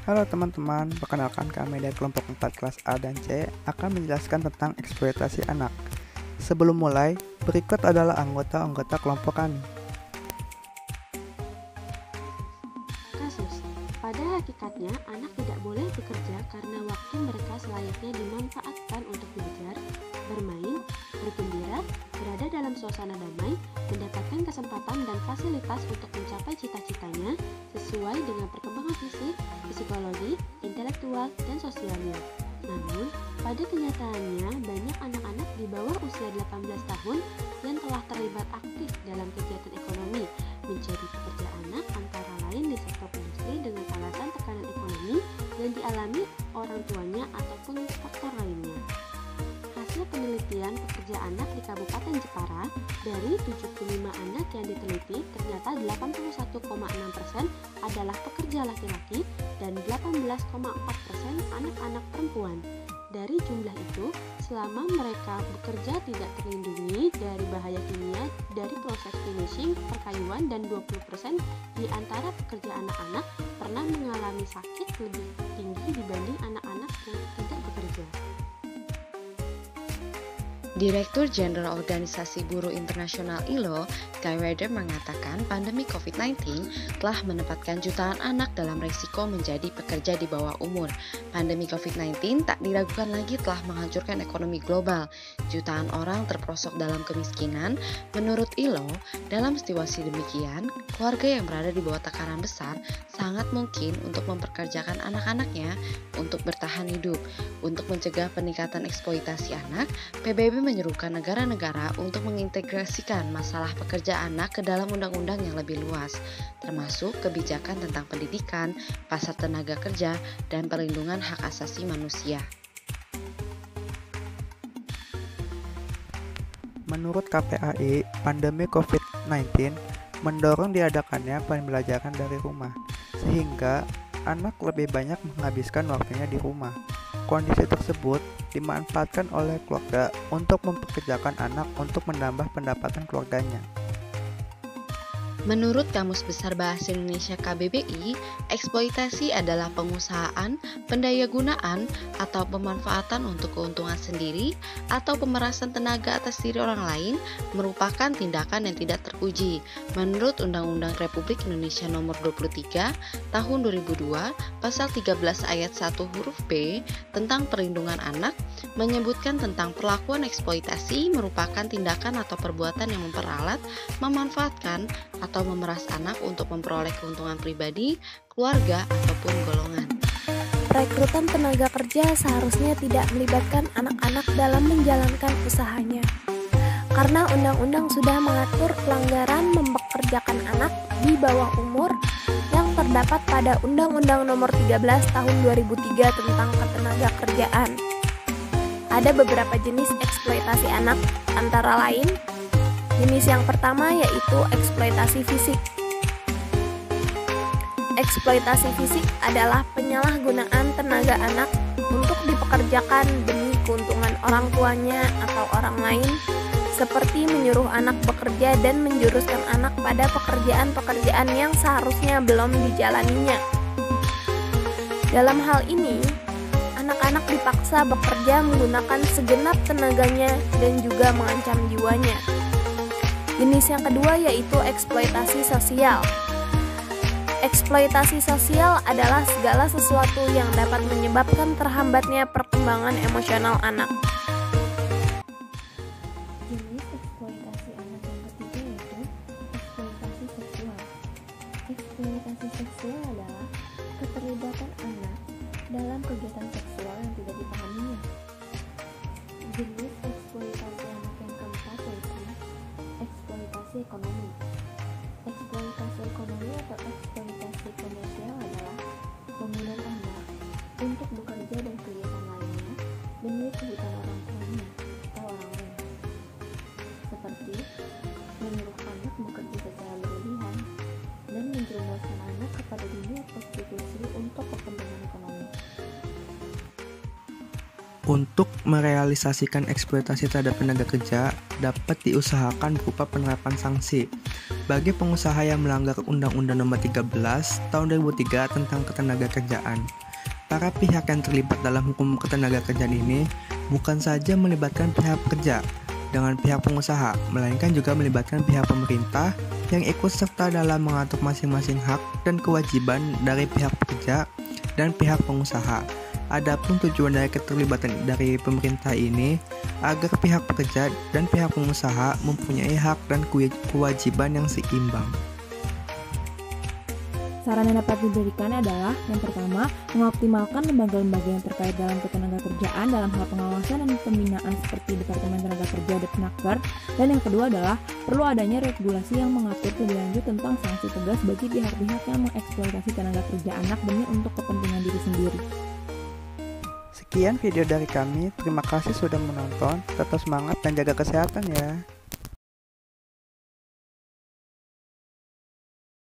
Halo teman-teman, perkenalkan kami dari kelompok 4 kelas A dan C akan menjelaskan tentang eksploitasi anak. Sebelum mulai, berikut adalah anggota-anggota kelompok kami. Kasus. Pada hakikatnya, anak tidak boleh bekerja karena waktu mereka selayaknya dimanfaatkan untuk belajar, bermain, bergembira, berada dalam suasana damai, mendapatkan kesempatan dan fasilitas untuk mencapai cita-citanya sesuai dengan perkembangan fisik, psikologi, intelektual, dan sosialnya. Namun, pada kenyataannya banyak anak-anak di bawah usia 18 tahun yang telah terlibat aktif dalam kegiatan ekonomi, menjadi pekerja anak antara lain di sektor industri dengan alasan tekanan ekonomi yang dialami orang tuanya ataupun faktor lainnya. Hasil penelitian pekerja anak di Kabupaten Jepara, dari 75 anak yang diteliti, ternyata 81,6% adalah pekerja laki-laki dan 18,4% anak-anak perempuan. Dari jumlah itu, selama mereka bekerja tidak terlindungi dari bahaya kimia dari proses finishing, perkayuan, dan 20% di antara pekerja anak-anak pernah mengalami sakit lebih tinggi dibanding anak-anak yang tidak bekerja. Direktur Jenderal Organisasi Buruh Internasional ILO, Guy Ryder mengatakan pandemi COVID-19 telah menempatkan jutaan anak dalam risiko menjadi pekerja di bawah umur. Pandemi COVID-19 tak diragukan lagi telah menghancurkan ekonomi global. Jutaan orang terperosok dalam kemiskinan. Menurut ILO, dalam situasi demikian, keluarga yang berada di bawah tekanan besar sangat mungkin untuk memperkerjakan anak-anaknya untuk bertahan hidup. Untuk mencegah peningkatan eksploitasi anak, PBB menyerukan negara-negara untuk mengintegrasikan masalah pekerja anak ke dalam undang-undang yang lebih luas, termasuk kebijakan tentang pendidikan, pasar tenaga kerja, dan perlindungan hak asasi manusia. Menurut KPAI, pandemi COVID-19 mendorong diadakannya pembelajaran dari rumah, sehingga anak lebih banyak menghabiskan waktunya di rumah. Kondisi tersebut dimanfaatkan oleh keluarga untuk mempekerjakan anak untuk menambah pendapatan keluarganya. Menurut Kamus Besar Bahasa Indonesia KBBI, eksploitasi adalah pengusahaan, pendayagunaan, atau pemanfaatan untuk keuntungan sendiri atau pemerasan tenaga atas diri orang lain merupakan tindakan yang tidak terpuji. Menurut Undang-Undang Republik Indonesia Nomor 23 Tahun 2002, Pasal 13 Ayat 1 huruf B tentang perlindungan anak menyebutkan tentang perlakuan eksploitasi merupakan tindakan atau perbuatan yang memperalat, memanfaatkan, atau memeras anak untuk memperoleh keuntungan pribadi, keluarga, ataupun golongan. Rekrutan tenaga kerja seharusnya tidak melibatkan anak-anak dalam menjalankan usahanya. Karena undang-undang sudah mengatur pelanggaran mempekerjakan anak di bawah umur yang terdapat pada Undang-Undang Nomor 13 Tahun 2003 tentang Ketenagakerjaan. Ada beberapa jenis eksploitasi anak, antara lain jenis yang pertama yaitu eksploitasi fisik. Eksploitasi fisik adalah penyalahgunaan tenaga anak untuk dipekerjakan demi keuntungan orang tuanya atau orang lain, seperti menyuruh anak bekerja dan menjuruskan anak pada pekerjaan-pekerjaan yang seharusnya belum dijalaninya. Dalam hal ini, anak-anak dipaksa bekerja menggunakan segenap tenaganya dan juga mengancam jiwanya. Jenis yang kedua yaitu eksploitasi sosial. Eksploitasi sosial adalah segala sesuatu yang dapat menyebabkan terhambatnya perkembangan emosional anak. Jenis eksploitasi anak yang ketiga yaitu eksploitasi seksual. Eksploitasi seksual adalah keterlibatan anak dalam kegiatan seksual yang tidak dipahaminya. Jenis eksploitasi anak yang keempat yaitu eksploitasi ekonomi. Eksploitasi ekonomi atau eksploitasi komersial adalah penggunaan anak untuk bekerja dan kegiatan lainnya demi kebutuhan orang tuanya atau orang lain, seperti menyuruh anak bekerja secara berlebihan dan menjerumuskan anak kepada dunia prostitusi untuk kepentingan ekonomi. Untuk merealisasikan eksploitasi terhadap tenaga kerja dapat diusahakan berupa penerapan sanksi. bagi pengusaha yang melanggar Undang-Undang Nomor 13 Tahun 2003 tentang Ketenagakerjaan. Para pihak yang terlibat dalam hukum ketenagakerjaan ini bukan saja melibatkan pihak pekerja dengan pihak pengusaha, melainkan juga melibatkan pihak pemerintah yang ikut serta dalam mengatur masing-masing hak dan kewajiban dari pihak pekerja dan pihak pengusaha. Adapun tujuan dari keterlibatan dari pemerintah ini agar pihak pekerja dan pihak pengusaha mempunyai hak dan kewajiban yang seimbang. Saran yang dapat diberikan adalah yang pertama, mengoptimalkan lembaga-lembaga yang terkait dalam ketenagakerjaan dalam hal pengawasan dan pembinaan seperti Departemen Tenaga Kerja Depnaker, dan yang kedua adalah perlu adanya regulasi yang mengatur lebih lanjut tentang sanksi tegas bagi pihak-pihak yang mengeksploitasi tenaga kerja anak demi untuk kepentingan diri sendiri. Sekian video dari kami, terima kasih sudah menonton, tetap semangat dan jaga kesehatan ya.